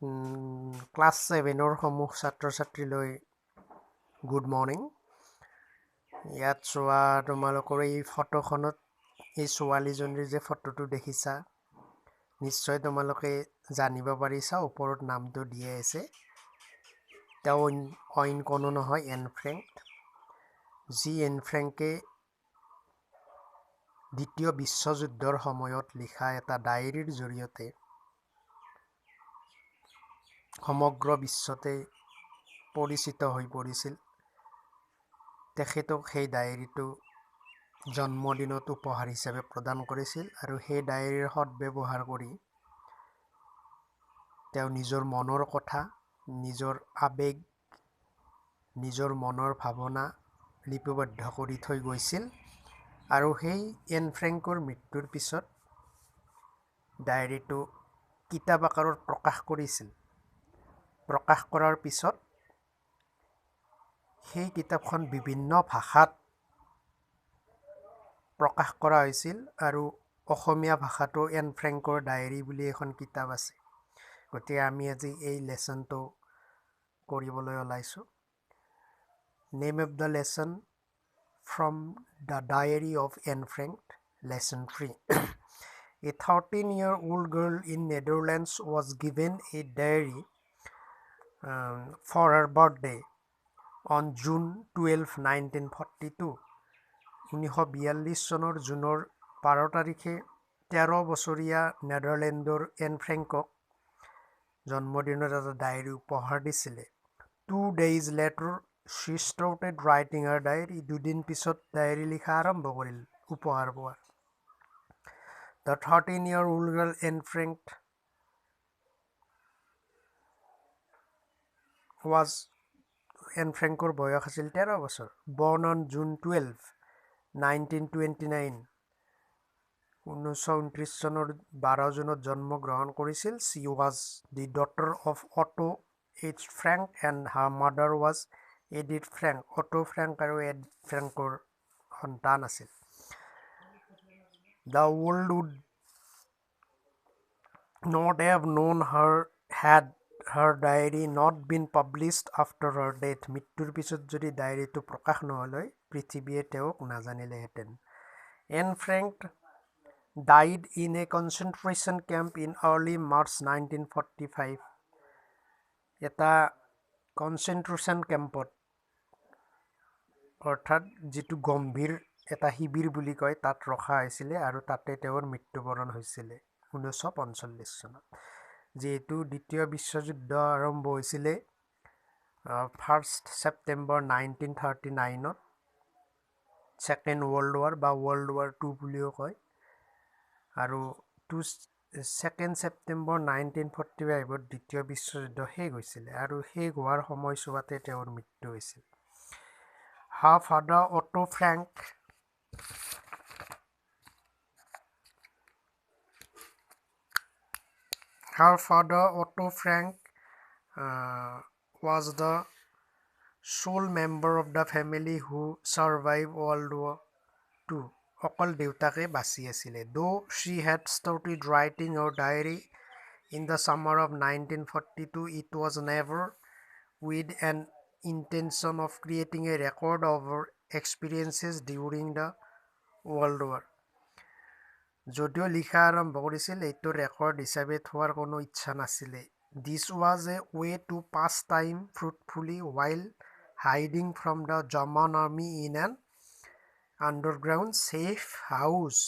Class 7ৰ সমূহ ছাত্ৰ ছাত্ৰীলৈ good morning. ইয়াত চোৱা তোমালোকৰ এই ফটোখনত এই ছোৱালীজনীৰ যে ফটোটো দেখিছা, নিশ্চয় তোমালোকে জানিব পাৰিছা, ওপৰত নামটো দিয়ে আছে। তেওঁ অইন কোনো নহয় এন ফ্ৰেংক, যি এন ফ্ৰেংকে দ্বিতীয় বিশ্বযুদ্ধৰ সময়ত লিখা এটা ডায়েৰীৰ জৰিয়তে সমগ্ৰ বিশ্বতে পৰিচিত হৈ পৰিছিল। তেখেতক সেই ডায়েৰীটো জন্মদিনত উপহাৰ হিচাপে প্ৰদান কৰিছিল আৰু সেই ডায়েৰীৰ সৎব্যৱহাৰ কৰি তেওঁ নিজৰ মনৰ কথা, নিজৰ আৱেগ, নিজৰ মনৰ ভাৱনা লিপিবদ্ধ কৰি থৈ গৈছিল। আৰু সেই এন ফ্ৰেংকৰ মৃত্যুৰ পিছত ডায়েৰীটো কিতাপ আকাৰত প্ৰকাশ কৰিছিল। প্ৰকাশ কৰাৰ পিছত সেই কিতাপখন বিভিন্ন ভাষাত প্ৰকাশ কৰা হৈছিল আৰু অসমীয়া ভাষাতো এন ফ্ৰেংকৰ ডায়েৰী বুলি এখন কিতাপ আছে। গতিকে আমি আজি এই লেচনটো কৰিবলৈ ওলাইছোঁ। Name of the lesson from the diary of N Frank, lesson 3. A 13-year-old girl in Netherlands was given a diary for her birthday on June 12, 1942. 1942 চনৰ জুনৰ 12 তাৰিখে 13 বছৰীয়া নেদাৰলেণ্ডৰ এন ফ্ৰেংকক জন্মদিনত এটা ডায়েৰী উপহাৰ দিছিলে। 2 days later, she started writing her diary. 2 দিন পিছত ডায়েৰী লিখা আৰম্ভ কৰিল উপহাৰ পোৱাৰ। The 13-year-old girl Anne Frank was Anne ফ্ৰেংকৰ বয়স আছিল 13 বছৰ। Born on June 12, 1929, 1929 চনৰ 12 জুনত জন্মগ্ৰহণ কৰিছিল। She was the daughter of Otto H. Frank and her mother was Edith Frank. Otto Frank আৰু এড ফ্ৰেংকৰ সন্তান আছিল। The world would not have known her had her diary not been published after her death. মৃত্যুৰ পিছত যদি ডায়েৰীটো প্ৰকাশ নহ'লে পৃথিৱীয়ে তেওঁক নাজানিলেহেঁতেন। Anne Frank died in a concentration camp in early March 1945. এটা কনচেনট্ৰেশ্যন কেম্পত, অৰ্থাৎ যিটো গম্ভীৰ এটা শিবিৰ বুলি কয়, তাত ৰখা হৈছিলে আৰু তাতে তেওঁৰ মৃত্যুবৰণ হৈছিলে 1945 চনত। যিহেতু দ্বিতীয় বিশ্বযুদ্ধ আৰম্ভ হৈছিলে 1 ছেপ্টেম্বৰ 1939ত, ছেকেণ্ড ৱৰ্ল্ড ৱাৰ বা ৱৰ্ল্ড ৱাৰ 2 বুলিও কয়, আৰু 2 ছেপ্টেম্বৰ 1945ত দ্বিতীয় বিশ্বযুদ্ধ শেষ হৈছিলে আৰু শেষ হোৱাৰ সময়ছোৱাতে তেওঁৰ মৃত্যু হৈছিল। Her father Otto Frank was the sole member of the family who survived World War II. অকল দেউতাকে বাচি আছিলে। Though she had started writing her diary in the summer of 1942, it was never with an intention of creating a record of her experiences during the World War. যদিও লিখা আৰম্ভ কৰিছিল, এইটো record হিচাপে থোৱাৰ কোনো ইচ্ছা নাছিলে। This was a way to pass time fruitfully while hiding from the German army in an underground safe house.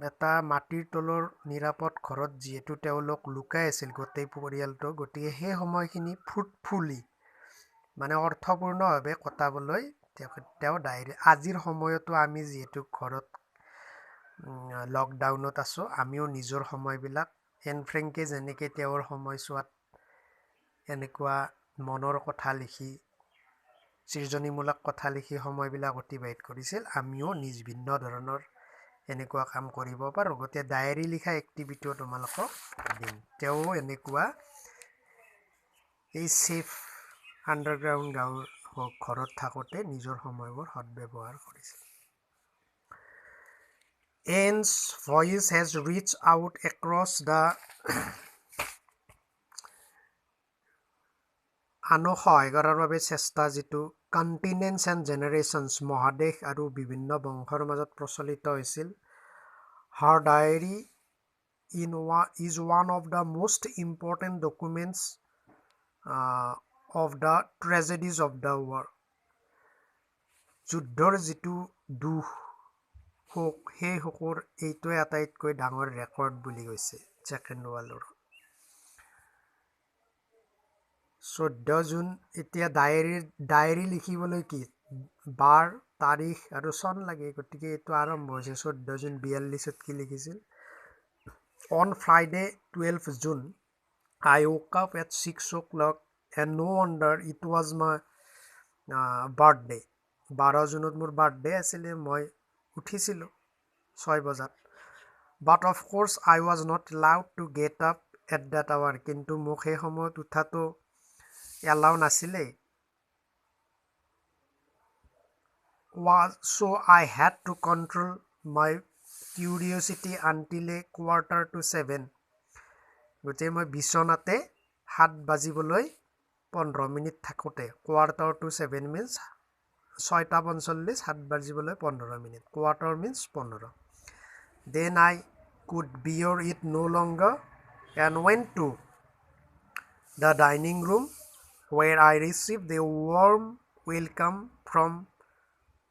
এটা মাটিৰ তলৰ নিৰাপদ ঘৰত যিহেতু তেওঁলোক লুকাই আছিল গোটেই পৰিয়ালটো, গতিকে সেই সময়খিনি ফ্ৰুটফুলি মানে অৰ্থপূৰ্ণভাৱে কটাবলৈ তেওঁ ডায়েৰী। আজিৰ সময়তো আমি যিহেতু ঘৰত লকডাউনত আছোঁ, আমিও নিজৰ সময়বিলাক এন ফ্ৰেংকে যেনেকৈ তেওঁৰ সময়ছোৱাত এনেকুৱা মনৰ কথা লিখি, সৃজনীমূলক কথা লিখি সময়বিলাক অতিবাহিত কৰিছিল, আমিও নিজ ভিন্ন ধৰণৰ এনেকুৱা কাম কৰিব পাৰোঁ। গতিকে ডায়েৰী লিখা এক্টিভিটিও তোমালোকক দিম। তেওঁ এনেকুৱা এই ছেফ আণ্ডাৰগ্ৰাউণ্ড গাঁৱৰ ঘৰত থাকোঁতে নিজৰ সময়বোৰ সৎব্যৱহাৰ কৰিছিল। Anne's voice has reached out across the আনক সহায় কৰাৰ বাবে চেষ্টা যিটো কণ্টিনেণ্টছ এণ্ড জেনেৰেশ্যনছ মহাদেশ আৰু বিভিন্ন বংশৰ মাজত প্ৰচলিত হৈছিল হাৰ diary is one of the most important documents of the tragedies of the war. যুদ্ধৰ যিটো দুখ শোক সেই শোকৰ এইটোৱে আটাইতকৈ ডাঙৰ ৰেকৰ্ড বুলি কৈছে ছেকেণ্ড ৱৰ্ল্ডৰ 14 জুন এতিয়া ডায়েৰী লিখিবলৈ কি বাৰ তাৰিখ আৰু চন লাগে গতিকে এইটো আৰম্ভ হৈছে 14 জুন 42ত কি লিখিছিল On Friday, 12th June, I woke up at 6 o'clock and no wonder it was my birthday. 12 জুনত মোৰ বাৰ্থডে আছিলে মই উঠিছিলোঁ 6 বজাত But of course, I was not allowed to get up at that hour. কিন্তু মোক সেই সময়ত উঠাটো এলাও নাছিলে So I had to control my curiosity until a 6:45 গতিকে মই বিচনাতে 7 বাজিবলৈ 15 মিনিট থাকোঁতে 6:45 means 6:45 7 বাজিবলৈ 15 minute quarter means 15 Then I could bear it no longer and went to the dining room where I received a warm welcome from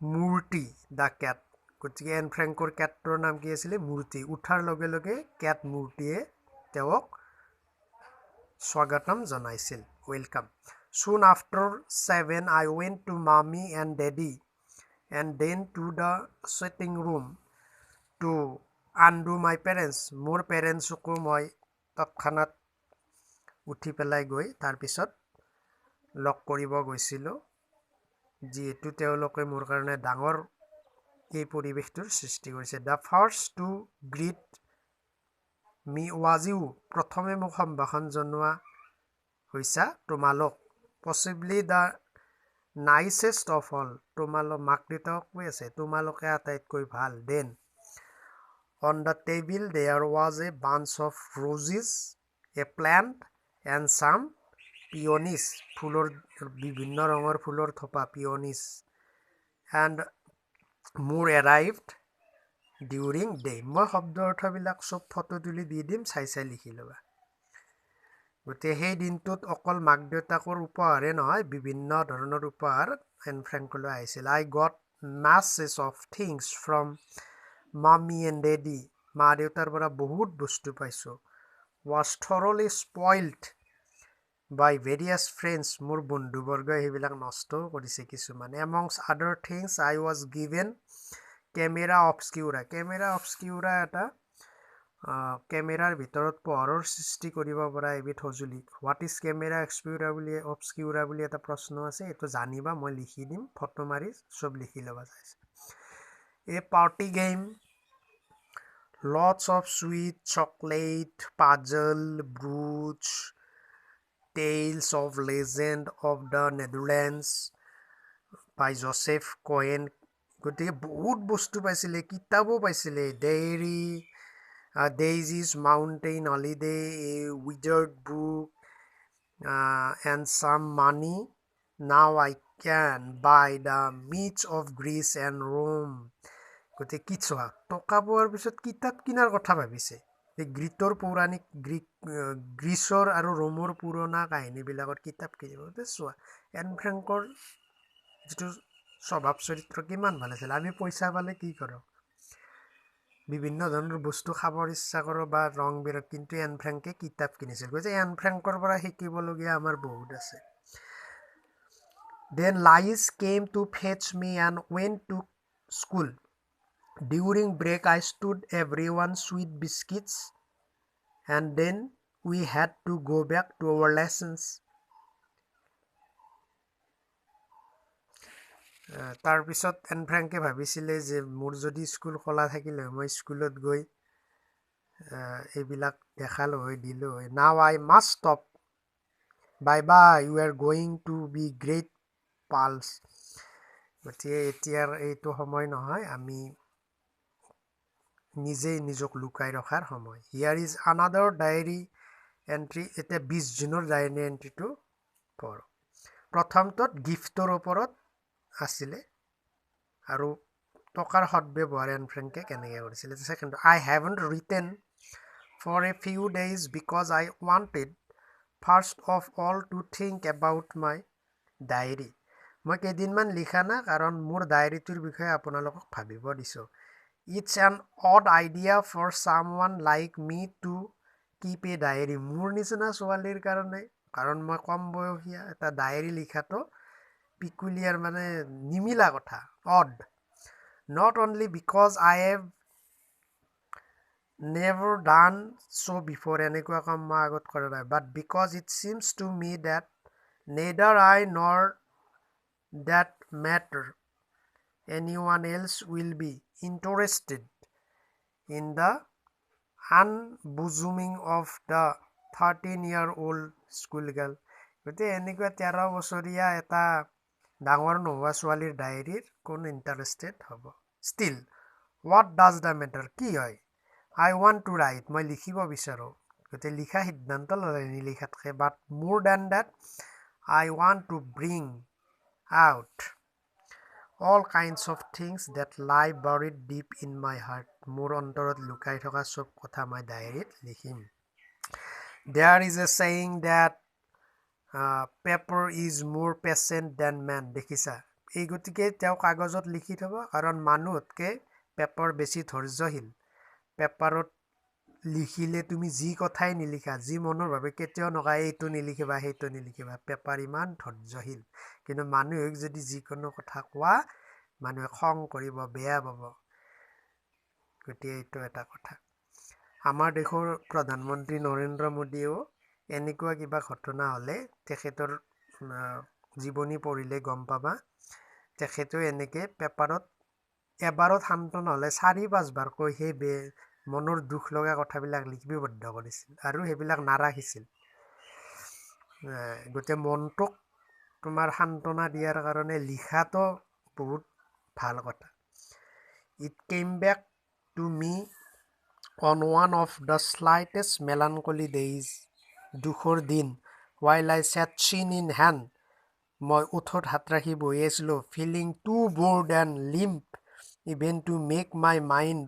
Murti the cat গতিকে Anne ফ্ৰেংকৰ কেটৰ নাম কি আছিলে মূৰ্তি উঠাৰ লগে লগে কেট মূৰ্তিয়ে তেওঁক স্বাগতম জনাইছিল welcome soon after 7 I went to mommy and daddy and then to the sitting room to undo my parents মোৰ পেৰেণ্টছকো মই তৎক্ষণাত উঠি পেলাই গৈ তাৰ পিছত লক কৰিব গৈছিলোঁ যিহেতু তেওঁলোকে মোৰ কাৰণে ডাঙৰ এই পৰিৱেশটোৰ সৃষ্টি কৰিছে the first to greet me was you প্ৰথমে মোক সম্ভাষণ জনোৱা হৈছা তোমালোক possibly the nicest of all তোমালোক মাক দেউতাক কৈ আছে তোমালোকে আটাইতকৈ ভাল then on the table there was a bunch of roses a plant and some peonies ফুলৰ বিভিন্ন ৰঙৰ ফুলৰ থোপা peonies and more arrived during day মই শব্দ অৰ্থবিলাক সব ফটো তুলি দি দিম চাই লিখি ল'বা গতিকে সেই দিনটোত অকল মাক দেউতাকৰ উপহাৰে নহয় বিভিন্ন ধৰণৰ উপহাৰ এন ফ্ৰেংকলৈ আহিছিল I got masses of things from mommy and daddy মা দেউতাৰ পৰা বহুত বস্তু পাইছোঁ was thoroughly spoiled by various friends মোৰ বন্ধুবৰ্গই সেইবিলাক নষ্ট কৰিছে কিছুমান amongst other things I was given camera obscura এটা কেমেৰাৰ ভিতৰত পোহৰৰ সৃষ্টি কৰিব পৰা এবিধ সঁজুলি what is camera obscura বুলি এটা প্ৰশ্ন আছে এইটো জানিবা মই লিখি দিম ফটো মাৰি সব লিখি ল'বা a party game lots of sweet chocolate puzzle brooch Tales of Legend of the Netherlands by Joseph Cohen গতিকে বহুত বস্তু পাইছিলে কিতাপো পাইছিলে Diary Daisy's Mountain Holiday a Wizard book and some money now I can buy the myths of Greece and Rome গতিকে কি চোৱা টকা পোৱাৰ পিছত কিতাপ কিনাৰ কথা ভাবিছে গ্ৰীকৰ পৌৰাণিক গ্ৰীচৰ আৰু ৰোমৰ পুৰণা কাহিনীবিলাকৰ কিতাপ কিনিব চোৱা এন ফ্ৰেংকৰ যিটো স্বভাৱ চৰিত্ৰ কিমান ভাল আছিল আমি পইচা পালে কি কৰোঁ বিভিন্ন ধৰণৰ বস্তু খাবৰ ইচ্ছা কৰোঁ বা ৰং বিৰং কিন্তু এন ফ্ৰেংকে কিতাপ কিনিছিল গতিকে এন ফ্ৰেংকৰ পৰা শিকিবলগীয়া আমাৰ বহুত আছে Then Lies came to fetch me and went to school During break I stood everyone sweet biscuits and then we had to go back to our lessons তাৰ পিছত এন ফ্ৰেংকে ভাবিছিলে যে মোৰ যদি স্কুল খোলা থাকিলে মই স্কুলত গৈ এইবিলাক দেখালো হৈ দিলো হৈ Now I must stop bye bye you are going to be great pals গতিকে এতিয়াৰ এইটো সময় নহয় আমি নিজেই নিজক লুকাই ৰখাৰ সময় Here is another diary entry এটা 20 জুনৰ ডায়েৰী এন্ট্ৰিটো পঢ় প্ৰথমটোত গিফ্টৰ ওপৰত আছিলে আৰু টকাৰ সদব্যৱহাৰ এন ফ্ৰেংকে কেনেকৈ কৰিছিলে second I haven't written for a few days because I wanted first of all to think about my diary মই কেইদিনমান লিখা না কাৰণ মোৰ ডায়েৰীটোৰ বিষয়ে আপোনালোকক ভাবিব দিছোঁ It's an odd idea for someone like me to keep a diary. মোৰ নিচিনা ছোৱালীৰ কাৰণে কাৰণ মই কম বয়সীয়া এটা ডায়েৰী লিখাটো peculiar মানে নিমিলা কথা odd. Not only because I have never done so before এনেকুৱা কাম মই আগত কৰা নাই but because it seems to me that neither I nor that matter anyone else will be interested in the unbosoming of the 13-year-old schoolgirl গতিকে এনেকুৱা 13 বছৰীয়া এটা ডাঙৰ নোহোৱা ছোৱালীৰ ডায়েৰীৰ কোন ইণ্টাৰেষ্টেড হ'ব still what does the matter কি হয় I want to write মই লিখিব বিচাৰোঁ গতিকে লিখা সিদ্ধান্ত ল'লে নিলিখাতকৈ but more than that I want to bring out all kinds of things that lie buried deep in my heart মোৰ অন্তৰত লুকাই থকা সব কথা মই ডায়েৰীত লিখিম there is a saying that paper is more patient than man দেখিছা এই গতিকে তেওঁ কাগজত লিখি থব কাৰণ মানুহতকৈ পেপাৰ বেছি ধৈৰ্যশীল পেপাৰত লিখিলে তুমি যি কথাই নিলিখা যি মনৰ ভাবে কেতিয়াও নকয় এইটো নিলিখিবা সেইটো নিলিখিবা পেপাৰ ইমান ধৈৰ্যশীল কিন্তু মানুহক যদি যিকোনো কথা কোৱা মানুহে খং কৰিব বেয়া পাব গতিকে এইটো এটা কথা আমাৰ দেশৰ প্ৰধানমন্ত্ৰী নৰেন্দ্ৰ মোদীও এনেকুৱা কিবা ঘটনা হ'লে তেখেতৰ জীৱনী পঢ়িলে গম পাবা তেখেতেও এনেকৈ পেপাৰত এবাৰত শান্ত নহ'লে 4-5 বাৰ কৈ সেই মনৰ দুখ লগা কথাবিলাক লিপিবদ্ধ কৰিছিল আৰু সেইবিলাক নাৰাখিছিল গতিকে মনটোক তোমাৰ সান্তনা দিয়াৰ কাৰণে লিখাটো বহুত ভাল কথা It came back to me on one of the slightest melancholy days দুখৰ দিন while I sat chin in hand মই উঠত হাত ৰাখি বহি আছিলোঁ feeling too bored and limp even to make my mind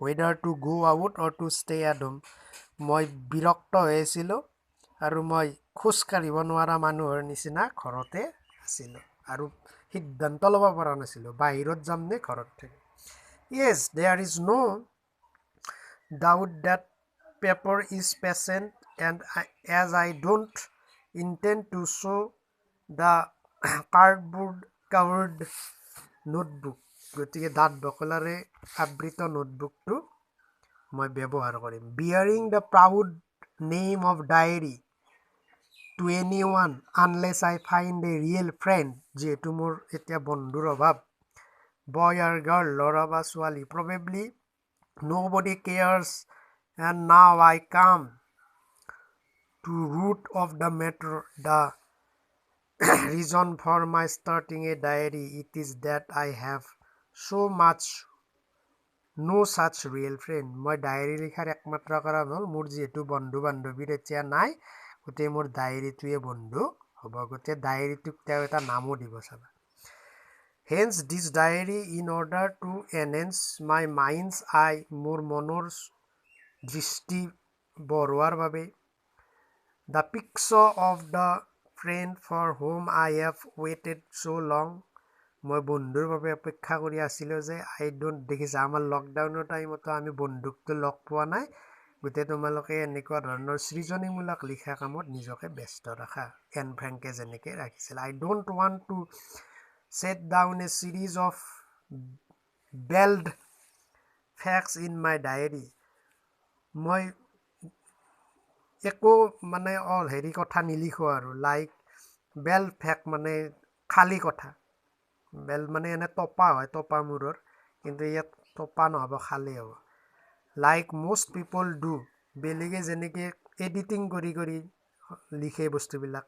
whether to go out or to stay at home মই বিৰক্ত হৈ আছিলোঁ আৰু মই খোজ কাঢ়িব নোৱাৰা মানুহৰ নিচিনা ঘৰতে আছিলোঁ আৰু সিদ্ধান্ত ল'ব পৰা নাছিলোঁ বাহিৰত যাম নে ঘৰত থাকিম Yes, there is no doubt that paper is patient and as I don't intend to show the cardboard covered notebook গতিকে দাঁত বকলাৰে আবৃত নোটবুকটো মই ব্যৱহাৰ কৰিম bearing the proud name of diary to anyone unless I find a real friend যিহেতু মোৰ এতিয়া বন্ধুৰ অভাৱ boy or girl ল'ৰা বা ছোৱালী probably nobody cares and now I come to root of the matter the reason for my starting a diary it is that I have so much no such real friend মই diary লিখাৰ একমাত্ৰ কাৰণ হ'ল মোৰ যিহেতু বন্ধু বান্ধৱীৰ এতিয়া নাই গতিকে মোৰ ডায়েৰীটোৱে বন্ধু হ'ব গতিকে ডায়েৰীটোক তেওঁ এটা নামো দিব চাবা Hence this diary in order to enhance my mind's eye মোৰ মনৰ দৃষ্টি বঢ়োৱাৰ বাবে the picture of the friend for whom I have waited so long মই বন্ধুৰ বাবে অপেক্ষা কৰি আছিলোঁ যে I don't দেখিছা আমাৰ লকডাউনৰ টাইমতো আমি বন্ধুকটো লগ পোৱা নাই গতিকে তোমালোকে এনেকুৱা ধৰণৰ সৃজনীমূলক লিখা কামত নিজকে ব্যস্ত ৰাখা এন ফ্ৰেংকে যেনেকৈ ৰাখিছিল I don't want to set down a series of bald facts in my diary মই একো মানে হেৰি কথা নিলিখো আৰু লাইক বেল ফেক মানে খালী কথা বেল মানে এনে টপা হয় টপা মূৰৰ কিন্তু ইয়াত টপা নহ'ব খালী হ'ব লাইক most people do বেলেগে যেনেকৈ এডিটিং কৰি কৰি লিখে বস্তুবিলাক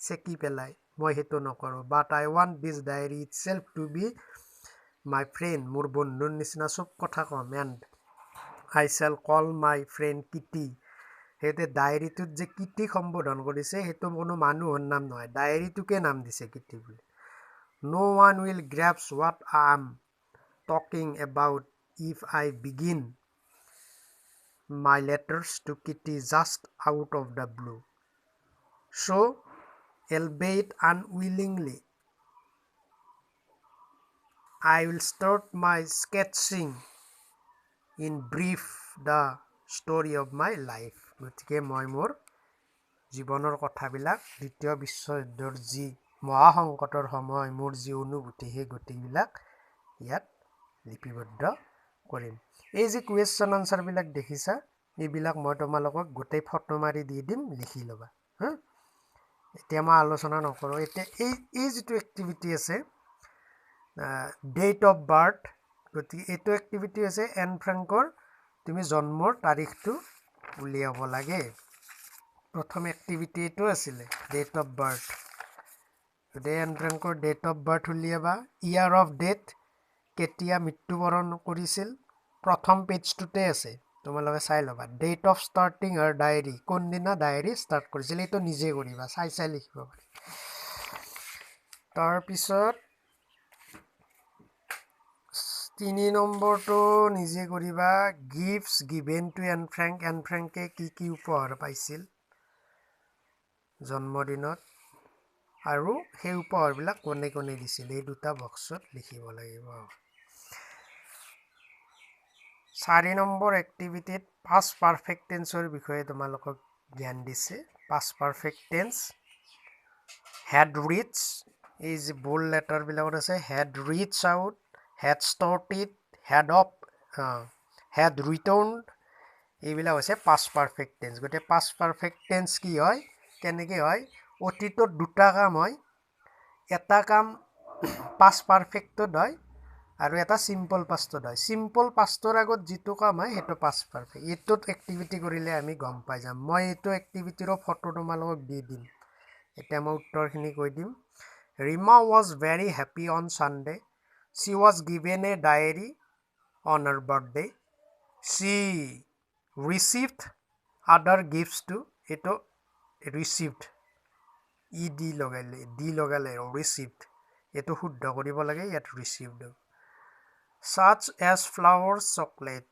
চেকি পেলাই মই সেইটো নকৰোঁ but I want this diary itself to be my friend মোৰ বন্ধুৰ নিচিনা সব কথা ক'ম and I shall call my friend Kitty হেতে ডায়েৰীটোত যে কিটি সম্বোধন কৰিছে হেতু কোনো মানুহৰ নাম নহয় ডায়েৰীটোকে নাম দিছে কিটি বুলি no one will grasp what I am talking about if I begin my letters to Kitty just out of the blue so albeit unwillingly I will start my sketching in brief the story of my life গতিকে মই মোৰ জীৱনৰ কথাবিলাক দ্বিতীয় বিশ্বযুদ্ধৰ যি মহাসংকটৰ সময় মোৰ যি অনুভূতি সেই গতিবিলাক ইয়াত লিপিবদ্ধ কৰিম এই যে কুৱেশ্যন আনসাৰ বিলাক দেখিছা এইবিলাক মই তোমালোকক গোটেই ফটো মাৰি দি দিম লিখি ল'বা হা এতিয়া মই আলোচনা নকৰোঁ এতিয়া এই যিটো এক্টিভিটি আছে ডেট অফ বাৰ্থ গতিকে এইটো এক্টিভিটি আছে এন ফ্ৰেংকৰ তুমি জন্মৰ তাৰিখটো উলিয়াব লাগে প্ৰথম এক্টিভিটি এইটো আছিলে ডেট অফ বাৰ্থ গতিকে এন ফ্ৰেংকৰ ডেট অফ বাৰ্থ উলিয়াবা ইয়াৰ অফ ডেথ কেতিয়া মৃত্যুবৰণ কৰিছিল প্ৰথম পেজটোতে আছে তোমালোকে চাই ল'বা date of starting her diary কোনদিনা ডায়েৰী ষ্টাৰ্ট কৰিছিল এইটো নিজে কৰিবা চাই চাই লিখিব পাৰি তাৰপিছত 3 নম্বৰটো নিজে কৰিবা গিফ্টছ গিভেন টু এন ফ্ৰেংকে কি উপহাৰ পাইছিল জন্মদিনত আৰু সেই উপহাৰবিলাক কোনে কোনে দিছিল এই দুটা বক্সত লিখিব লাগিব 4 নম্বৰ এক্টিভিটিত পাষ্ট পাৰফেক্ট টেন্সৰ বিষয়ে তোমালোকক জ্ঞান দিছে past perfect tense had reached এই যে বোল্ড লেটাৰ বিলাকত আছে had reached out had started had returned এইবিলাক হৈছে পাষ্ট পাৰফেক্ট টেন্স গতে পাষ্ট পাৰফেক্ট টেন্স কি হয় কেনেকৈ হয় অতীতত দুটা কাম হয় এটা কাম পাষ্ট পাৰফেক্টত হয় আৰু এটা সিম্পল পাষ্টত হয় সিম্পল পাষ্টৰ আগত যেটো কাম হয় হেটো পাষ্ট পাৰফেক্ট এটোত এক্টিভিটি কৰিলে আমি গম পাই যাম মই এটো এক্টিভিটিৰ ফটো তোমালোকক দি দিম এতিয়া মই উত্তৰখিনি কৈ দিম Rima was very happy on Sunday she was given a diary on her birthday she received other gifts too eto received ed লগালে received eto শুদ্ধ কৰিব লাগে ইয়াত received such as flowers chocolate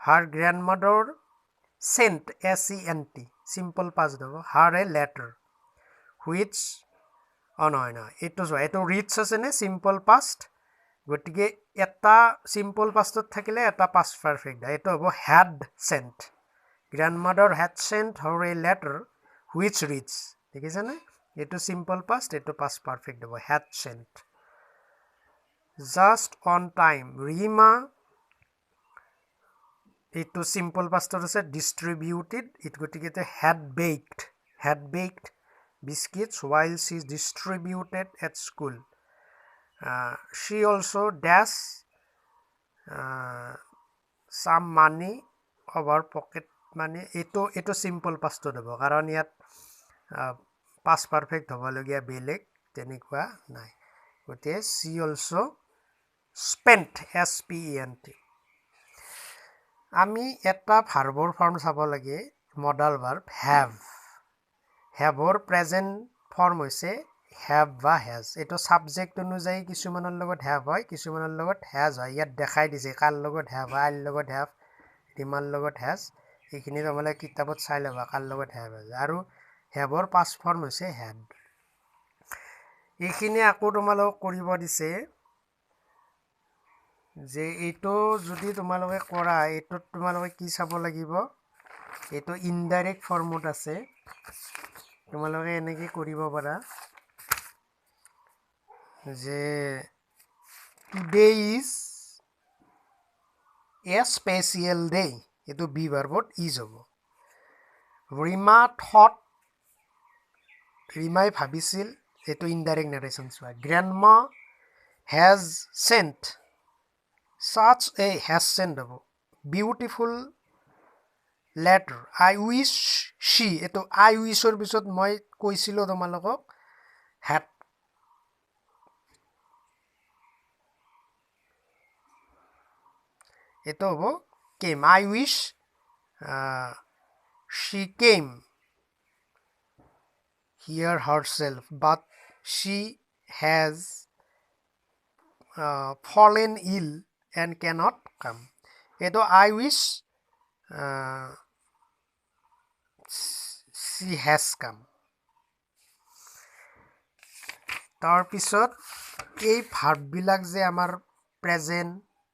her grandmother sent sent simple past Deb her a letter which no eto reads আছে নে simple past গটিকে এটা simple pastত থাকিলে এটা past perfect এটো হ'ব had sent grandmother had sent her a letter which reads দেখিছে নে এটো simple past এটো past perfect হ'ব had sent just on time Rima এটো simple pastত আছে distributed it গটিকে had baked biscuits while she distributed at school she also dash some money of her pocket money eto simple past দেব কাৰণ ইয়াত past perfect হ'ব লগিয়া বেলেগ তেনেকুৱা নাই গতে she also spent spent আমি এটা ভাৰ্বৰ ফৰ্ম চাব লাগে modal verb have or present form হৈছে have বা has এটো সাবজেক্ট অনুযায়ী কিছুমানৰ লগত have হয় কিছুমানৰ লগত has হয় ইয়াত দেখাই দিছে কাৰ লগত have আইৰ লগত have ৰিমাৰ লগত has এইখিনি তোমালে কিতাপত চাই লবা কাৰ লগত have আৰু have or past form হৈছে had এইখিনি আকৌ তোমালোক কৰিব দিছে যে এটো যদি তোমালোকে কৰা এটো তোমালোকে কি চাব লাগিব এটো ইনডাইৰেক্ট ফৰ্মত আছে তোমালোকে এনেকে কৰিব পাৰা যে today is a special day এটো বি ভাৰ্বত is হ'ব ৰিমা thought ৰিমাই ভাবিছিল এটো ইনডাইৰেক্ট নাৰেশন চোৱা grandma has sent such a has sent হ'ব beautiful letter I wish she এটো I wish or পিছত মই কৈছিলো তোমালোকক had এটো হ'ব came I wish she came here herself, but she has fallen ill and cannot come. এইটো I wish she has come. তাৰপিছত এই ভাৰ্ববিলাক যে আমাৰ প্ৰেজেণ্ট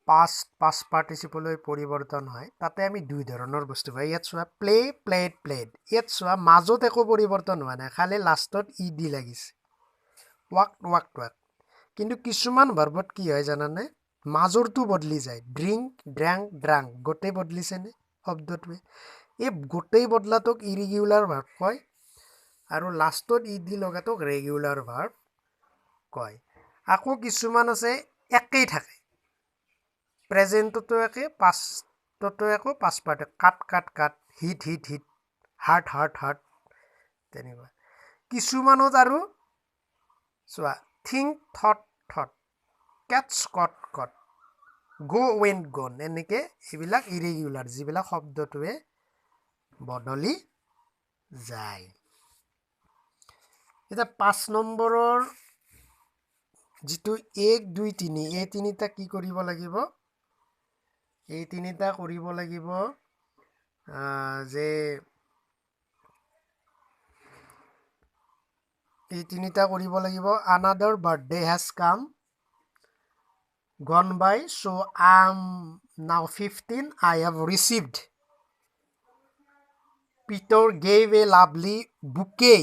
past পাৰ্টিচিপলৈ পৰিৱৰ্তন হয় তাতে আমি দুই ধৰণৰ বস্তু পাই ইয়াত চোৱা প্লে প্লেড ইয়াত চোৱা মাজত একো পৰিৱৰ্তন হোৱা নাই খালি লাষ্টত ed লাগিছে ৱাক কিন্তু কিছুমান ভাৰ্বত কি হয় জানানে মাজৰটো বদলি যায় ড্ৰিংক ড্ৰাংক গোটেই বদলিছে নে শব্দটোৱে এই গোটেই বদলাটোক ইৰেগুলাৰ ভাৰ্ব কয় আৰু লাষ্টত ed লগাটোক ৰেগুলাৰ ভাৰ্ব কয় আকৌ কিছুমান আছে একেই থাকে প্ৰেজেণ্টটো একে পাষ্টটো একো পাষ্ট পাৰ্ট কাট হিট হাৰ্ট তেনেকুৱা কিছুমানত আৰু চোৱা থিংক থট কেটছ কট গো ৱেণ্ট গন এনেকে এইবিলাক ইৰেগুলাৰ যিবিলাক শব্দটোৱে বদলি যায় এটা 5 নম্বৰৰ যিটো 1 2 3 এই তিনিটা কি কৰিব লাগিব এই তিনিটা কৰিব লাগিব যে এই তিনিটা কৰিব লাগিব another birthday has come gone by so I am now 15 I have received Peter gave a lovely bouquet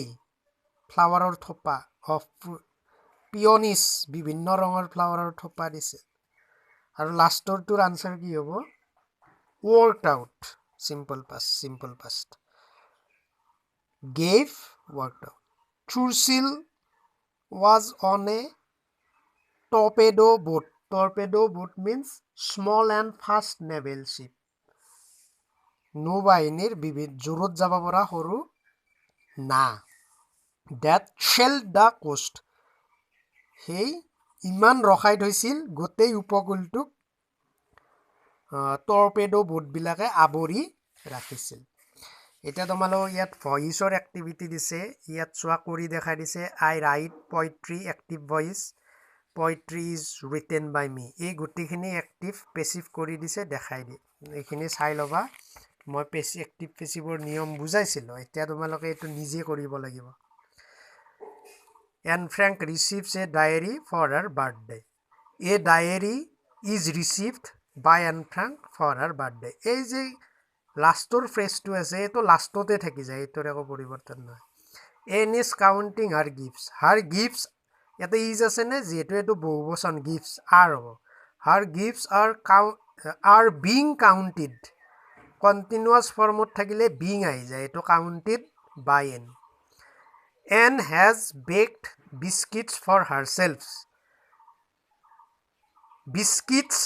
flower থোপা of peonies বিভিন্ন ৰঙৰ ফ্লাৱাৰৰ থোপা দিছে আৰু লাষ্টৰটোৰ আনসাৰ কি হ'ব worked out simple past gave worked out Churchill was on a torpedo boat means small and fast naval ship নৌবাহিনীৰ জোৰত যাব পৰা সৰু না that shelled the coast সেই ইমান ৰখাই থৈছিল গোটেই উপকূলটোক টৰ্পেডো বোটবিলাকে আৱৰি ৰাখিছিল এটা তোমালোক ইয়াত ভয়েছৰ এক্টিভিটি দিছে ইয়াত চোৱা কৰি দেখাই দিছে I write poetry active voice poetry is written by me এই গুটিখিনি এক্টিভ পেসিভ কৰি দিছে দেখাই দি এইখিনি চাই লবা মই এক্টিভ পেসিভৰ নিয়ম বুজাইছিলো এতিয়া তোমালোকে এটো নিজে কৰিব লাগিব Anne Frank receives a diary for her birthday a diary is received by Anne Frank for her birthday এই যে লাষ্টৰ ফ্ৰেজটো আছে এটো লাষ্টতে থাকি যায় এটোৰ একো পৰিৱৰ্তন নহয় Anne is counting her gifts ইয়াতে ইজ আছে নে যেটো এটো বহুবচন gifts are হ'ব her gifts are being counted continuous formত থাকিলে being আহি যায় এটো counted by Anne Anne has baked biscuits for herself biscuits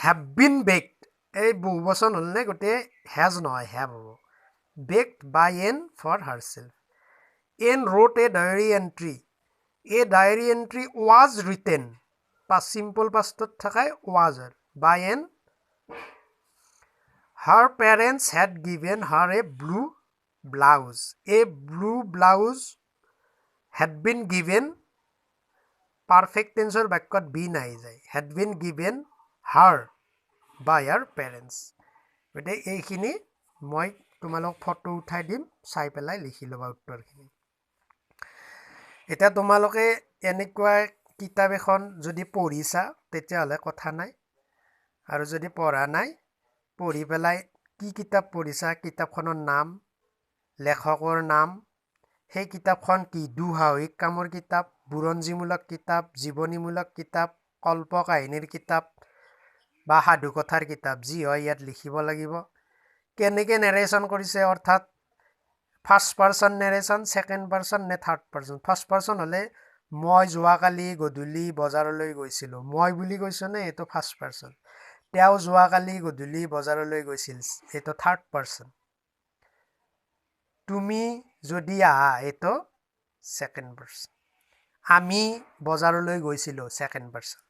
have been baked এই বহুবচন হলনে গটে has নহয় have হ'ব baked by Anne for herself Anne wrote a diary entry was written past simple pastত থাকায় was by Anne her parents had given her a blue blouse had been given perfect tenseৰ বাক্যত been আহি যায় had been given her by her parents গটে এইখিনি মই তোমালোক photo উঠাই দিম চাই পেলাই লিখি লবা উত্তৰখিনি এটা তোমালোকে এনেকুৱা কিতাপ এখন যদি পঢ়িছা তেতিয়া হলে কথা নাই আৰু যদি পঢ়া নাই পঢ়ি পেলাই কি কিতাপ পঢ়িছা কিতাপখনৰ নাম লেখকৰ নাম সেই কিতাপখন কি দুঃসাহসিক কামৰ কিতাপ বুৰঞ্জীমূলক কিতাপ জীৱনীমূলক কিতাপ কল্পকাহিনীৰ কিতাপ বা সাধু কথাৰ কিতাপ যি হয় ইয়াত লিখিব লাগিব কেনেকে নেৰেচন কৰিছে অৰ্থাৎ first person narration second person নে থাৰ্ড পাৰসন ফাৰ্স্ট পাৰসন হলে মই যোৱাকালি গধূলি বজাৰলৈ গৈছিলো মই বুলি কৈছো নে এটো ফাৰ্স্ট পাৰসন তেওঁ যোৱাকালি গধূলি বজাৰলৈ গৈছিল এটো থাৰ্ড পাৰসন তুমি যদি আহা এটো সেকেন্ড পাৰসন আমি বজাৰলৈ গৈছিলো সেকেন্ড পারসন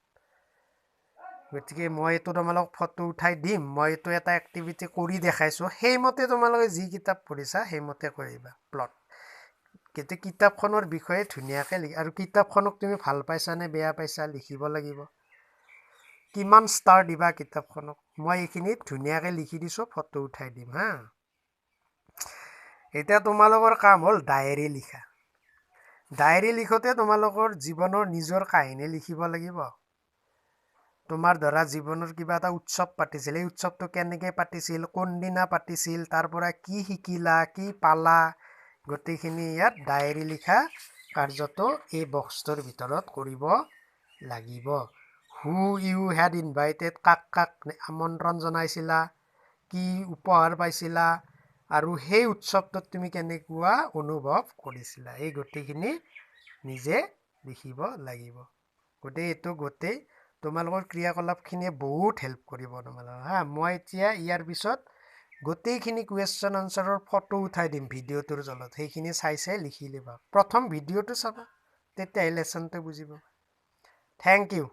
গতিকে মই এইটো তোমালোকক ফটো উঠাই দিম মই এইটো এটা এক্টিভিটি কৰি দেখাইছোঁ সেইমতে তোমালোকে যি কিতাপ পঢ়িছা সেইমতে কৰিবা প্লট কিন্তু কিতাপখনৰ বিষয়ে ধুনীয়াকৈ আৰু কিতাপখনক তুমি ভাল পাইছানে বেয়া পাইছা লিখিব লাগিব কিমান ষ্টাৰ দিবা কিতাপখনক মই এইখিনিত ধুনীয়াকৈ লিখি দিছোঁ ফটো উঠাই দিম হা এতিয়া তোমালোকৰ কাম হ'ল ডায়েৰী লিখা ডায়েৰী লিখোঁতে তোমালোকৰ জীৱনৰ নিজৰ কাহিনী লিখিব লাগিব তোমাৰ ধৰা জীৱনৰ কিবা এটা উৎসৱ পাতিছিল এই উৎসৱটো কেনেকৈ পাতিছিল কোনদিনা পাতিছিল তাৰ পৰা কি শিকিলা কি পালা গোটেইখিনি ইয়াত ডায়েৰী লিখা কাৰ্যটো এই বক্সটোৰ ভিতৰত কৰিব লাগিব হু ইউ হেড ইনভাইটেড কাক কাক আমন্ত্ৰণ জনাইছিলা কি উপহাৰ পাইছিলা আৰু সেই উৎসৱটোত তুমি কেনেকুৱা অনুভৱ কৰিছিলা এই গোটেইখিনি নিজে লিখিব লাগিব গতিকে এইটো গোটেই তোমালোকৰ ক্ৰিয়াকলাপখিনিয়ে বহুত হেল্প কৰিব তোমালোকক হা মই এতিয়া ইয়াৰ পিছত গোটেইখিনি কুৱেশ্যন আনচাৰৰ ফটো উঠাই দিম ভিডিঅ'টোৰ জলত সেইখিনি চাই চাই লিখি ল'বা প্ৰথম ভিডিঅ'টো চাবা তেতিয়াহে লেচনটো বুজিব থেংক ইউ